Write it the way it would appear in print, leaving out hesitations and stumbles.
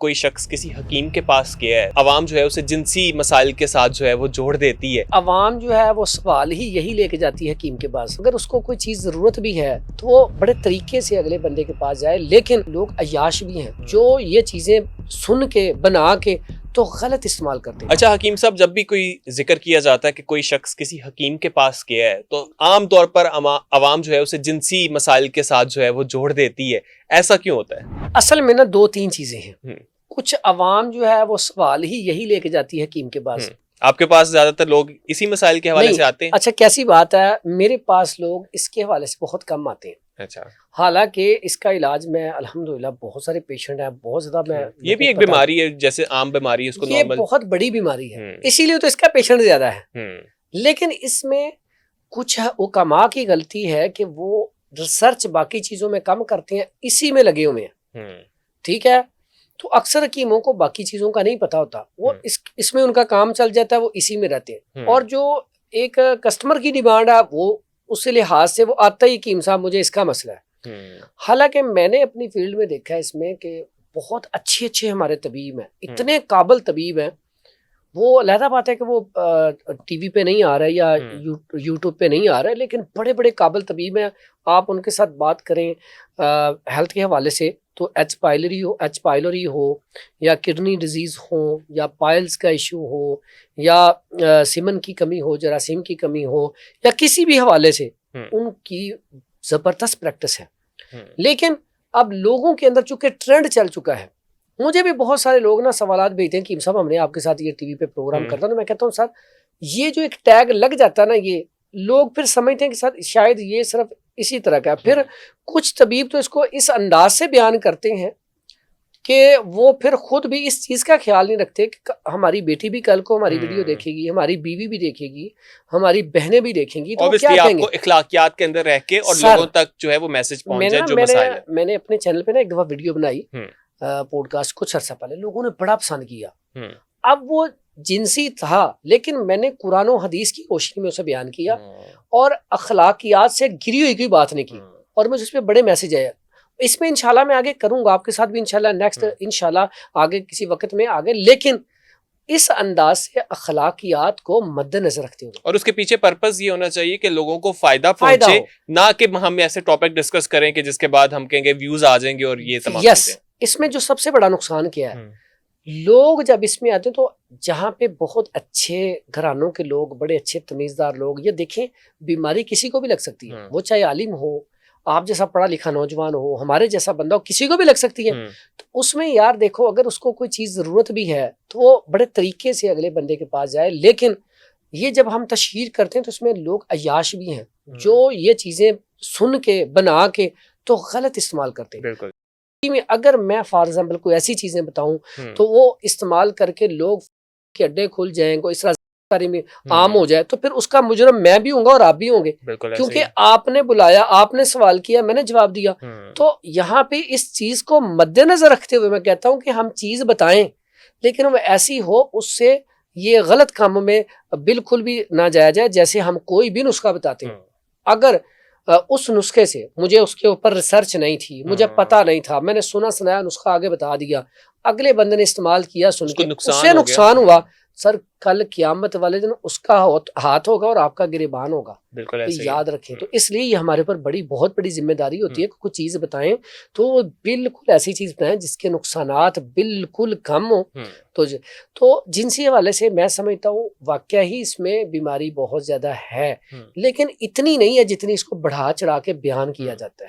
कोई शख्स किसी हकीम के पास गया है, अवाम जो है उसे जिनसी मसाइल के साथ जो है वो जोड़ देती है। अवाम जो है वो सवाल ही यही लेके जाती है हकीम के पास। अगर उसको कोई चीज जरूरत भी है तो वो बड़े तरीके से अगले बंदे के पास जाए, लेकिन लोग अय्याश भी हैं जो ये चीजें सुन के बना के तो गलत इस्तेमाल करते हैं। अच्छा हकीम साहब, जब भी कोई जिक्र किया जाता है कि कोई शख्स किसी हकीम के पास गया है तो आम तौर पर अवाम जो है उसे जिनसी मसाइल के साथ जो है वो जोड़ देती है, ऐसा क्यों होता है? असल में ना दो तीन चीजें हैं। कुछ अवाम जो है वो सवाल ही यही लेके जाती है हकीम के पास। आपके पास ज्यादातर लोग इसी मसाइल के हवाले से आते हैं? अच्छा, कैसी बात है, मेरे पास लोग इसके हवाले से बहुत कम आते हैं। अच्छा, हालांकि इसका इलाज मैं अल्हम्दुलिल्लाह, बहुत सारे पेशेंट हैं, बहुत ज्यादा मैं ये भी एक बीमारी है, जैसे आम बीमारी है, उसको ये नॉर्मल, बहुत बड़ी बीमारी है, इसीलिए तो इसका पेशेंट ज्यादा है। लेकिन इसमें कुछ उकमा की गलती है कि वो रिसर्च बाकी चीजों में कम करते हैं, इसी में लगे हुए हैं। ठीक है, तो अक्सर हकीमों को बाकी चीजों का नहीं पता होता, वो इसमें उनका काम चल जाता है, वो इसी में रहते हैं। और जो एक कस्टमर की डिमांड है वो उस लिहाज से वो आता ही हकीम साहब मुझे इसका मसला है। हालांकि मैंने अपनी फील्ड में देखा है इसमें कि बहुत अच्छे अच्छे हमारे तबीब हैं, इतने काबिल तबीब हैं। वो अलहदा बात है कि वो टीवी पे नहीं आ रहा है या यूट्यूब पे नहीं आ रहा है, लेकिन बड़े बड़े काबिल तबीब हैं। आप उनके साथ बात करें हेल्थ के हवाले से तो एच पाइलोरी हो या किडनी डिजीज हो या पाइल्स का इशू हो या सीमन की कमी हो, जरासीम की कमी हो, या किसी भी हवाले से उनकी जबरदस्त प्रैक्टिस है। लेकिन अब लोगों के अंदर चूंकि ट्रेंड चल चुका है, मुझे भी बहुत सारे लोग ना सवालात भेजते हैं कि साहब हमने आपके साथ ये टीवी पे प्रोग्राम करता है, तो मैं कहता हूँ सर ये जो एक टैग लग जाता है ना, ये लोग फिर समझते हैं कि सर शायद ये सिर्फ इसी तरह का। फिर कुछ तबीब तो इसको इस अंदाज से बयान करते हैं कि वो फिर खुद भी इस चीज का ख्याल नहीं रखते कि हमारी बेटी भी कल को हमारी वीडियो देखेगी, हमारी बीवी भी देखेगी, हमारी बहनें भी देखेंगी, तो क्या कहेंगे? आपको इखलाकियात के अंदर रह के और लोगों तक जो है वो मैसेज पहुंच जाए जो मसाइल है। मैंने अपने चैनल पे ना एक दफा वीडियो बनाई, पॉडकास्ट, कुछ अर्सा पहले, लोगों ने बड़ा पसंद किया। अब वो जिनसी था, लेकिन मैंने कुरान और हदीस की रोशनी में उसे बयान किया और अखलाकियात से गिरी हुई कोई बात नहीं की, और मुझे उस पर बड़े मैसेज आए। इसमें इंशाल्लाह मैं आगे करूंगा, आपके साथ भी इंशाल्लाह नेक्स्ट इंशाल्लाह आगे किसी वक्त में आगे, लेकिन इस अंदाज से अखलाकियात को मद्देनजर रखते हुए। और उसके पीछे पर्पस ये होना चाहिए कि लोगों को फायदा पहुंचे, ना कि हम ऐसे टॉपिक डिस्कस करें कि जिसके बाद हम कहेंगे व्यूज आ जाएंगे और ये तमाम। यस, इसमें जो सबसे बड़ा नुकसान क्या है, लोग जब इसमें आते हैं तो जहाँ पे बहुत अच्छे घरानों के लोग, बड़े अच्छे तमीजदार लोग, ये देखें बीमारी किसी को भी लग सकती है, वो चाहे आलिम हो, आप जैसा पढ़ा लिखा नौजवान हो, हमारे जैसा बंदा हो, किसी को भी लग सकती है। तो उसमें यार देखो, अगर उसको कोई चीज जरूरत भी है तो वो बड़े तरीके से अगले बंदे के पास जाए, लेकिन ये जब हम तशहीर करते हैं तो इसमें लोग अय्याश भी हैं जो ये चीजें सुन के बना के तो गलत इस्तेमाल करते हैं। बिल्कुल। में अगर मैं फॉर एग्जाम्पल कोई ऐसी चीजें बताऊं तो वो इस्तेमाल करके लोग के अड्डे खुल जाएंगे, इस तरह में आम हो जाए, तो फिर उसका मुजरम मैं भी हूंगा और आप भी होंगे, क्योंकि आपने बुलाया, आपने सवाल किया, मैंने जवाब दिया। तो यहाँ पे इस चीज को मद्देनजर रखते हुए मैं कहता हूँ कि हम चीज बताएं, लेकिन वो ऐसी हो उससे ये गलत कामों में बिल्कुल भी ना जाया जाए। जैसे हम कोई भी नुस्खा बताते हैं, अगर उस नुस्खे से मुझे उसके ऊपर रिसर्च नहीं थी, मुझे पता नहीं था, मैंने सुना सुनाया नुस्खा आगे बता दिया, अगले बंदे ने इस्तेमाल किया, सुन के उससे नुकसान हुआ, सर कल क़यामत वाले दिन उसका हाथ होगा और आपका गिरेबान होगा। बिल्कुल तो याद रखें। तो इसलिए ये हमारे पर बहुत बड़ी जिम्मेदारी होती है कि कुछ चीज बताएं तो बिल्कुल ऐसी चीज बताएं जिसके नुकसानात बिल्कुल कम हो। तो जिनसी हवाले से मैं समझता हूँ वाकया ही इसमें बीमारी बहुत ज्यादा है, लेकिन इतनी नहीं है जितनी इसको बढ़ा चढ़ा के बयान किया जाता है।